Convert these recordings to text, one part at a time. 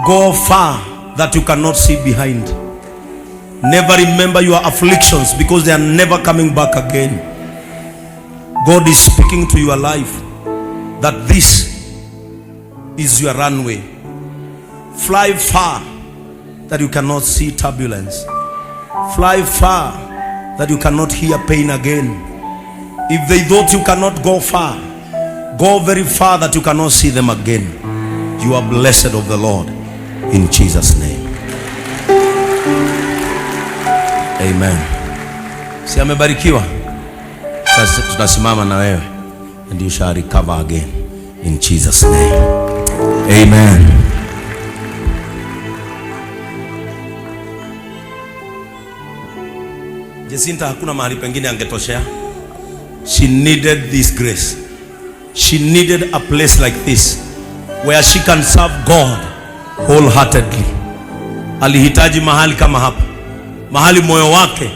go far that you cannot see behind. Never remember your afflictions, because they are never coming back again. God is speaking to your life that this is your runway. Fly far that you cannot see turbulence. Fly far that you cannot hear pain again. If they thought you cannot go far, go very far that you cannot see them again. You are blessed of the Lord in Jesus' name. Amen. Si amebarikiwa? Tutasimama na wewe, and you shall recover again in Jesus' name. Amen. Jacinta hakuna mahali pengine angetoshea. She needed this grace. She needed a place like this where she can serve God wholeheartedly. Alihitaji mahali kama hapa, mahali moyo wake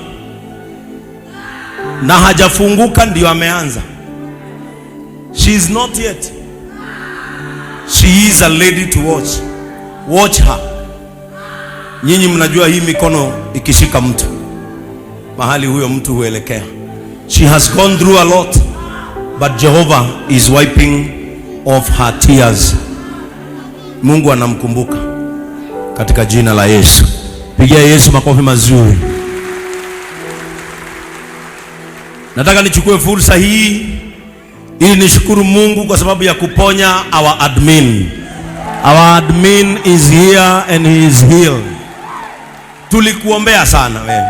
na hajafunguka ndio ameanza. She is not yet. She is a lady to watch. Watch her. Nyinyi mnajua hii mikono ikishika mtu, mahali huyo mtu huelekea. She has gone through a lot, but Jehovah is wiping off her tears. Mungu anamkumbuka katika jina la Yesu. Pigia Yesu makofi mazuri. Nataka nichukue fursa hii ili nishukuru Mungu kwa sababu ya kuponya our admin. Our admin is here and he is healed. Tulikuombea sana wewe.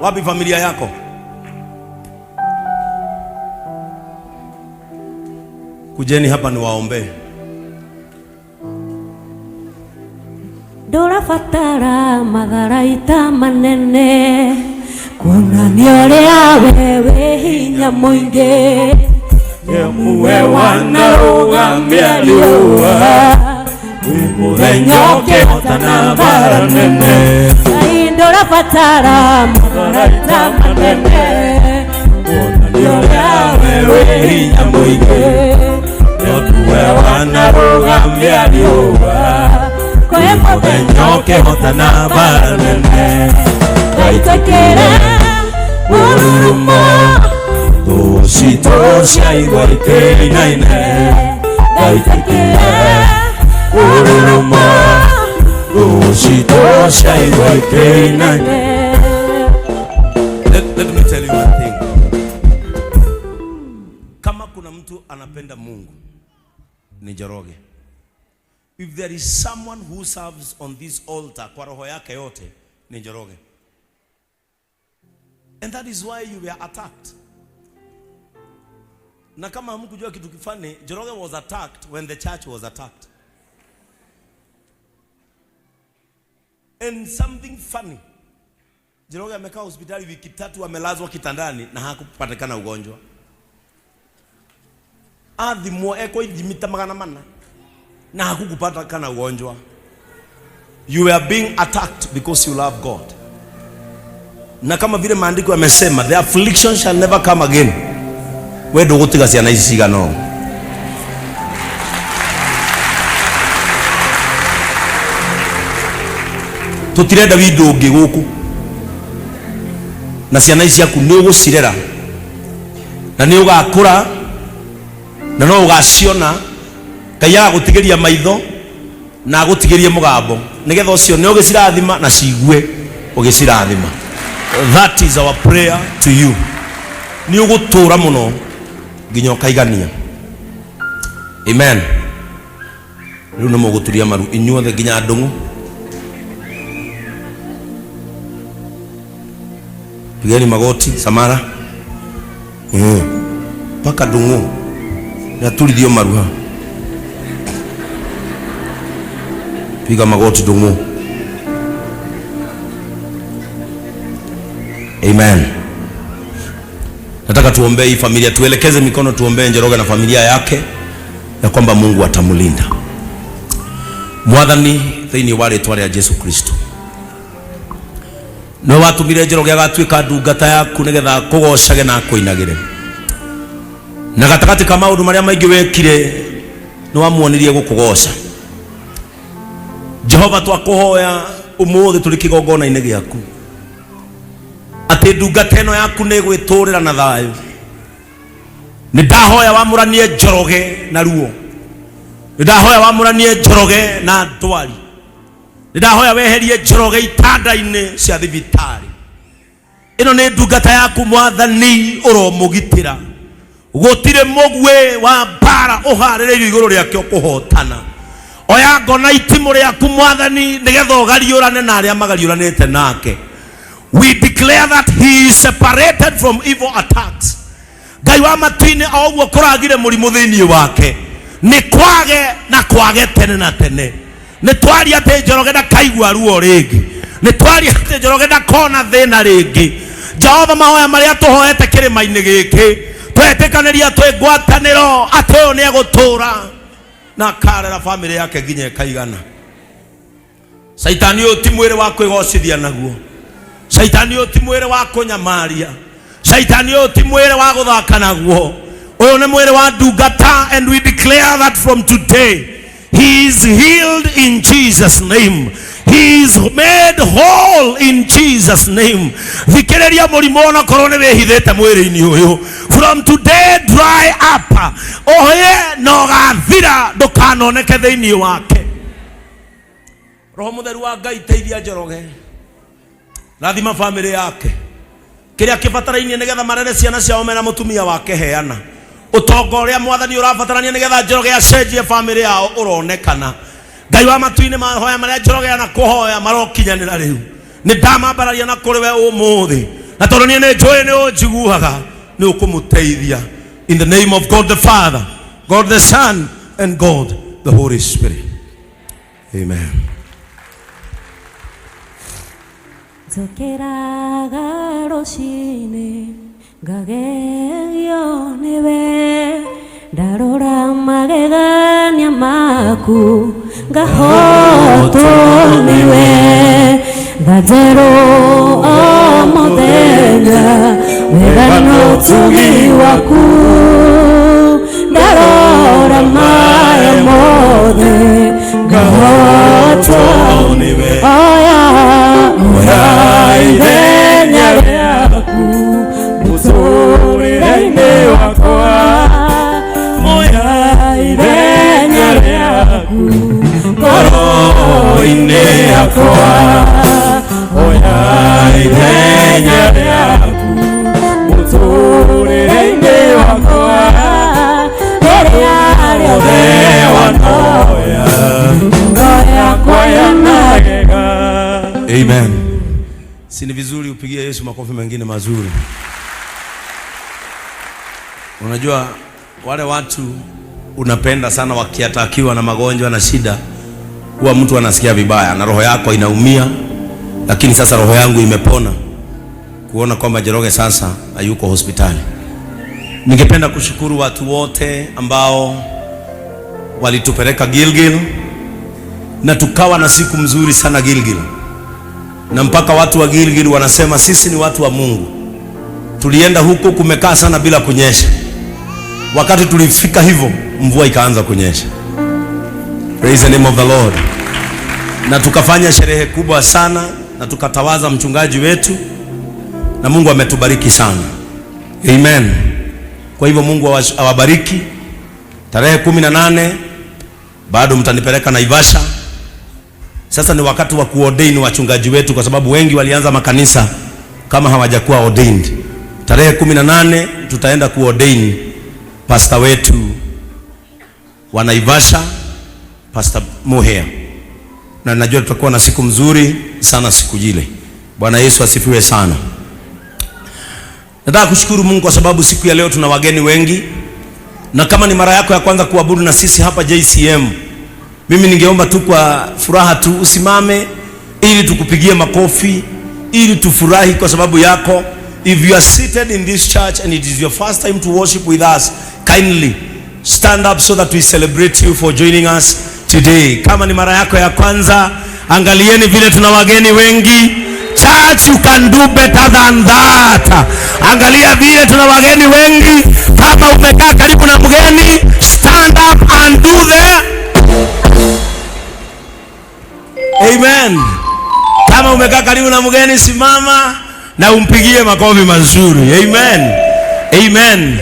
Wapi familia yako? Kujeni hapa niwaombee. Dora fatara matharaita manene, kuonania uria wewe hinya muingi, muwe wanarũgamia riũa, mũthenya ũkĩhotana mbara nene. Dora fatara matharaita manene, kuonania uria wewe hinya muingi, muwe wanarũgamia riũa, mũthenya ũkĩhotana mbara nene. Gaitakĩra mũrurumo, thũ citũ ciaigua ikĩinaine. gaitakĩra mũrurumo, thũ citũ ciaigua ikĩinaine. Let me tell you one thing. Kama kuna mtu anapenda Mungu ni Njoroge. If there is someone who serves on this altar kwa roho yake yote ni Njoroge. And that is why you were attacked. Na kama hamkujua kitu kifani, Njoroge was attacked when the church was attacked. And something funny. Njoroge amekaa hospitali wiki 3, amelazwa kitandani na hakupatikana ugonjwa. Adhimo eko idimita magana mana na hakupatikana ugonjwa. You were being attacked because you love God. Na kama vile maandiko yamesema, the affliction shall never come again. Wewe ndio utigasi na isiga no. Tutirenda windo ungi guku. Na ciana ici yaku ni ugucirera. Na ni ugakura. Na no ugaciona. Ngai agutigiria maitho na agutigirie mugambo. Nigetha ucio ni ugicirathima na cigue ugicirathima. That is our prayer to you. Ni ugutura muno nginya ukaigania. Amen. Riu no muguturia maru inyuothe nginya ndungu. Pigeni magoti Samara. Paka ndungu. Na tulithio maruha. Piga magoti ndungu. Amen. Nataka tuombee hii familia, tuelekeze mikono tuombee Njoroge na familia yake ya kwamba Mungu atamlinda. Mwathani thĩinĩ wa rĩĩtwa rĩa Jesu Kristo. No watumire Njoroge agatuĩka ndungata yaku nĩgetha kũgocage na kũinagĩre. Na gatagatĩ ka maũndũ marĩa maingĩ wekire nĩ wamuonirie gũkũgoca. Jehova twakuhoya umuthi tuli kigongona-ini giaku ati ndungata ino yaku ni gwiturira na thayu. Ni ndahoya wamuranie Njoroge na ruo, ni ndahoya wamuranie Njoroge na ndwari, ni ndahoya weherie Njoroge itanda-ini cia thibitari. Ino ni ndungata yaku Mwathani, uromugitira. Gutire mugwe wa mbara uhaririirio iguru riakio kuhotana. Oya ngona itimu riaku Mwathani nigetha ugariurane na aria magariuranite nake. We declare that he is separated from evil attacks. Ngai wa matuini oguo kuragire murimu thiini wake ni kwage na kwage tene na tene. Ni twari ate Njoroge na kaigua ruo ringi, ni twari ate Njoroge na kona thina ringi. Jehova, mahoya maria tuhoete kirima-ini giki twetikaniria twi ngwataniro ati uyu ni egutura na akarera family yake nginya ikaigana. Saitani uyu ti mwiri wa kwigocithia naguo, Saitani uyu ti mwiri wa kunyamaria, Saitani uyu ti mwiri wa guthaka naguo. Uyu ni mwiri wa ndungata, and we declare that from today he is healed in Jesus name. He is made whole in Jesus name. Thikiriria murimu ona korwo ni wihithite mwiri-ini uyu, from today dry up, oye no gathira ndukanoneke thiini wake. Roho Mutheru wa Ngai teithia Njoroge, rathima family yake, kiria kibatarainie nigetha marere ciana ciao mena mutumia wake heana. Utongo uria Mwathani urabatarania nigetha Njoroge acenjie family yao uronekana. Ngai wa matuini mahoya maria Njoroge na kuhoya marokinyanira riu, ni ndamambararia na kuri we umuthi, na tondu nie ni njui ni unjiguaga ni ukumuteithia. In the name of God the Father, God the Son, and God the Holy Spirit. Amen. Njokeraga rucini ngagegio niwe, ndarora magegania maku ngahotwo niwe, nganjerwo o muthenya wega na utugi waku, ndarora maya mothe ngahotwo niwe. Oya ithenya riaku muturire-ini wakwa, oya ithenya riaku ngoro-ini yakwa, oya ithenya riaku muturire-ini wakwa, riothe wanoya ngoro yakwa yanagega. Amen. Si ni vizuri upigie Yesu makofi mengine mazuri? Unajua wale watu unapenda sana wakiatakiwa na magonjwa na shida, huwa mtu anasikia vibaya na roho yako inaumia, lakini sasa roho yangu imepona kuona kwamba Njoroge sasa hayuko hospitali. Ningependa kushukuru watu wote ambao walitupeleka Gilgil na tukawa na siku mzuri sana Gilgil, na mpaka watu wa Gilgil wanasema sisi ni watu wa Mungu. Tulienda huko kumekaa sana bila kunyesha, wakati tulifika hivyo mvua ikaanza kunyesha. Praise the name of the Lord. Na tukafanya sherehe kubwa sana na tukatawaza mchungaji wetu, na Mungu ametubariki sana. Amen. Kwa hivyo Mungu awabariki. Tarehe 18 bado mtanipeleka Naivasha. Sasa ni wakati wa kuordain wachungaji wetu, kwa sababu wengi walianza makanisa kama hawajakuwa ordained. Tarehe 18 tutaenda kuordain pastor wetu wa Naivasha, Pastor Muhea, na najua tutakuwa na siku mzuri sana siku ile. Bwana Yesu asifiwe sana. Nataka kushukuru Mungu kwa sababu siku ya leo tuna wageni wengi, na kama ni mara yako ya kwanza kuabudu na sisi hapa JCM, mimi ningeomba tu kwa furaha tu usimame ili tukupigie makofi, ili tufurahi kwa sababu yako. If you are seated in this church and it is your first time to worship with us, kindly stand up so that we celebrate you for joining us today. Kama ni mara yako ya kwanza, angalieni vile tuna wageni wengi. Church, you can do better than that. Angalia vile tuna wageni wengi. Kama umekaa karibu na mgeni, stand up and do the Amen. Kama umekaa karibu na mgeni, simama na umpigie makofi mazuri. Amen. Amen.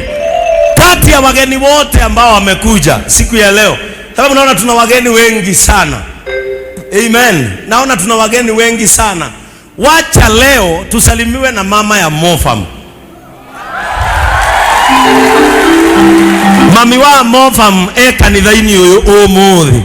Kati ya wageni wote ambao wamekuja siku ya leo, sababu naona tuna wageni wengi sana. Amen. Naona tuna wageni wengi sana. Wacha leo tusalimiwe na mama ya Mofam. Mami wa Mofam kanitha-ini uyu umuthi.